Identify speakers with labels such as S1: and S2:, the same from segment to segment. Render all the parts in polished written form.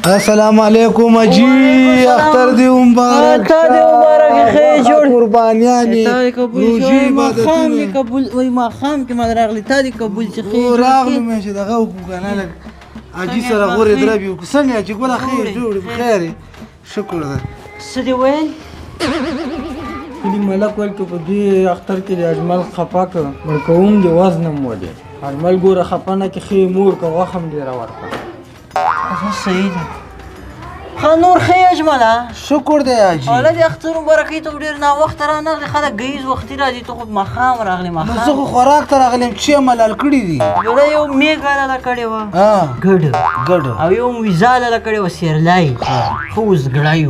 S1: السلام علیکم اجی اختر دی مبارک
S2: تا دی مبارک خیر جوړ
S1: قربانیانی
S2: تا دی قبول شوی ما خام دی قبول وای ما خام کې ما راغلی تا دی قبول چې خیر
S1: راغلی مې چې دغه وکړو کنه لګ اجی سره غورې دربي وکړو څنګه چې ګوره خیر جوړ بخیر شکر ده
S2: څه دی ویل
S3: کلی ملک ویل که په دې اختر کې د اجمل خفه کړه ورکوم د وزنم ولې اجمل ګوره خفه نه کې ښې مور که غوښه هم ډېره ورکړه
S2: صحیح ده ښه نور ښه اجمله
S1: شکر دی اجی
S2: اوله د اختر مبارکۍ ته ډېر ناوخته رانغلې خلک ګهیز وختي راځي ته خو ماښام راغلې
S1: نو
S2: ماښام
S1: زه خو خوراک ته راغلم چې ملال کړي دي
S2: یوه یو میږه لاله کړې وه ګډ او یو ویزا لاله کړې وه سیرلی ښه اوزګړی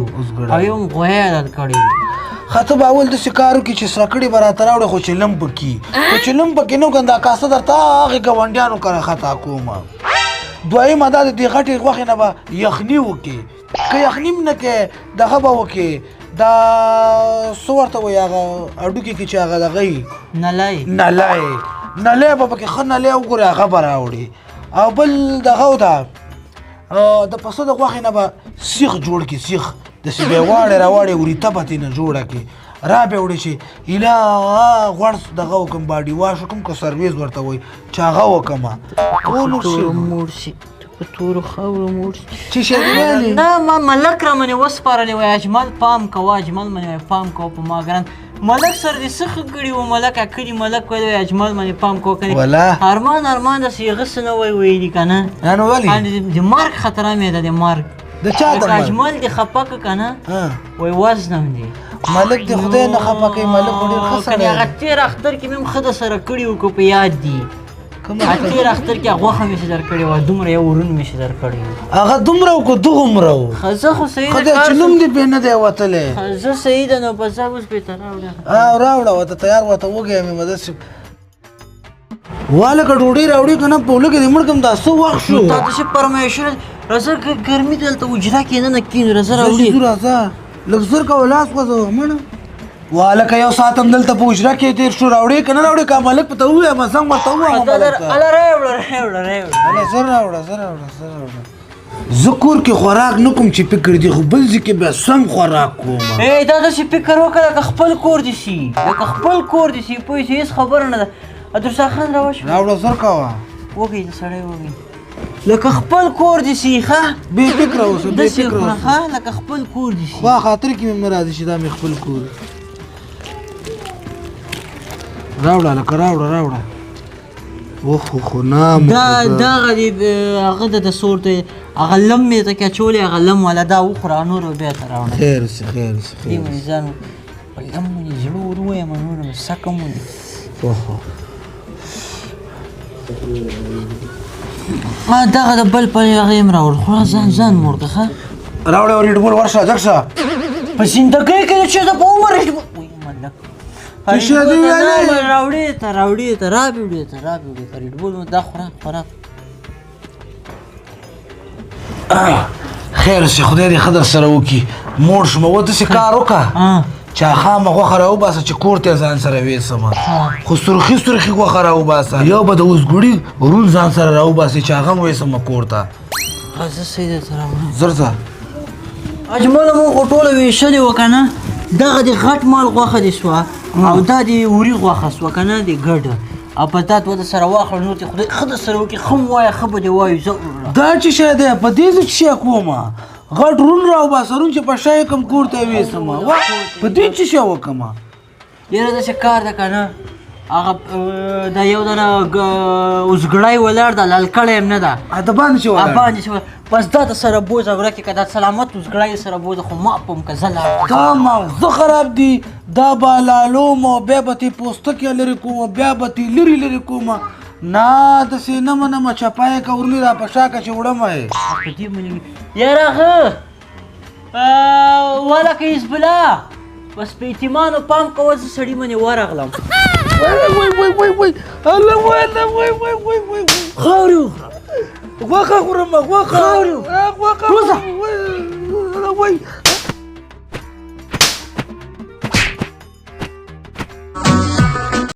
S2: او یو غویه لاله کړې
S1: خطه به اول داسې کار وکړي چې سرکړې به راته راوړې خو چې لم پکې خو چې لم پکې نه وکړم دا کاسه درته هغې ګاونډیانو کره خطا کومه دویمه دا د دې غټې غوښې نه به یخني وکړي که یخني هم نه کوې دغه به وکړې دا څه ورته وایي هغه هډوکي کې چې هغه دغه وي نلی به پکې ښه نلی وګورې هغه به راوړي او بل دغه ده د پسه د غوښې نه به سیخ جوړ کړي سیخ داسې به یې واړې راواړې وریته به ترې نه جوړه کړي را به یې وړې چې ایله غوړ دغه وکړم باډي واش وکړم که سرویس ورته وایي چې هغه وکړمه
S2: موړ شي په تورو خاورو موړ شي
S1: چې شی دې ویلې
S2: نه ما ملک را منې وسپارلې وایي اجمل پام کوه اجمل منې وایي پام کوه په ما ګران ملک سره دې څه ښه کړي وو ملک کلي ملک ویل وایي اجمل منې پام کوه کنې ارمان داسې هغه څه نه وایي ویلي که نه
S1: نو ولې
S2: د مرګ خطره مې ده د مرګ
S1: د چا د
S2: اجمل دې خفه که که نه وایي وزنم دی
S1: ملک دې خدای نه خفه کوي ملک خو ډېر ښه سړی دی
S2: هغه تېر اختر کې مې هم ښه درسره کړي وو که په یاد دي تېر اختر کې غوښه مې چې در کړې وه دومره یو ورون مې چې در کړی و
S1: هغه دومره و که دومره و
S2: زه خو صحیح
S1: خدای چې نوم دې پرې نه دی وتلی
S2: زه صحیح ده نو بس اوس بېرته راوړه
S1: راوړه ورته تیار ورته وږی مې داسې والکه ډوډۍ راوړي که نه په اوله کې دې مړ کړم دا څه وخت شو
S2: تا داسې فرمایشونه راځه ګرمي دلته حجره کې نه کېنو راځه راوړي
S1: راځه لږ زر کوه لاس وځه مړه والکه یو ساعت هم دلته په حجره کې تېر شو راوړې که نه راوړې که ملک په ته ووایم زنګ ورته ووایم زر راوړه زه کور کې خوراک نه کوم چې فکر دي خو بل ځای کې بیا سم خوراک کوم
S2: دا داسې فکر وکړه لکه خپل کور دې شي لکه خپل کور دې شي پوه شي هېڅ خبره نه ده عبدالرزاق خان راوشو
S1: راوړه زر کوه
S2: وږی د سړی وږی لکه خپل کور دې شي ښه
S1: بې فکره اوسه بې فکره اوسه
S2: لکه خپل کور دې شي
S1: خوا خاطر کې مې نه راځي چې دا مې خپل کور راوړه لکه راوړه اوخ خو نام
S2: دغه دې هغه د سور ته هغه لم مې ته کې اچولې هغه لم والا دا وخوره نور به بیا ته راوړه
S1: خیر اوسې خیر اوسې
S2: دې مې ځان په لم مې زړه ور ووایم نور مې سکه مونې
S1: اوهو
S2: دغه د بل په هغه یې م راوړ خو ځان موړ که ښه
S1: راوړه ریډبول ورشه ځک شه
S2: په زندګۍ کې چې د په عمر راوړې ته رابې ریډبول دا خوراک
S1: خیر اوسې خدای دې ښه در سره وکړي موړ شومه و داسې کار وکړه چې خامه غوښه راوباسه چې کور ته ځان سره ویسمه خو سرخي غوښه راوباسه یو به د اوزګړي ورون ځان سره راوباسي چې هغه م ویسمه کور ته
S2: زه صحیح درته راوړم
S1: زر ځه
S2: اجمله مونږ خو ټوله ویشلې وه که نه دغه د غټ مال غوښه دې سوه او دا د وري غوښه سوه که نه د ګډه او په تا ته سره واخله نور دې خدای ښه درسره وکړي ښه م وایه ښه به دې وایو زه
S1: دا چې شی دی په دې زه چې شی کومه غټ رون راوباسه رون چې په شا یې کم کور ته یې ویسمه په دې چې شی وکړمه
S2: یاره داسې کار ده که نه هغه دا یو دانه اوزګړی ولاړ ده للکړی هم نه ده
S1: د باندې چې ولاړ
S2: بس دا د سره بوزه وړه کې که دا سلامت اوزګړی سره بوزه خو ما پم که زه لاړ
S1: دا مغزه خراب دي دا به لالوم او بیا به ترې پوستکې لرې کومه بیا به ترې لرې کومه نه داسې نه منمه چپایه که ورلي را په شا که چې وړمه یې
S2: په دې منې یاره ښه ولکه حزب الله بس په اعتماد او پام کوه زه سړي منې ورغلم خاورې
S1: غوښه خورمه غوښه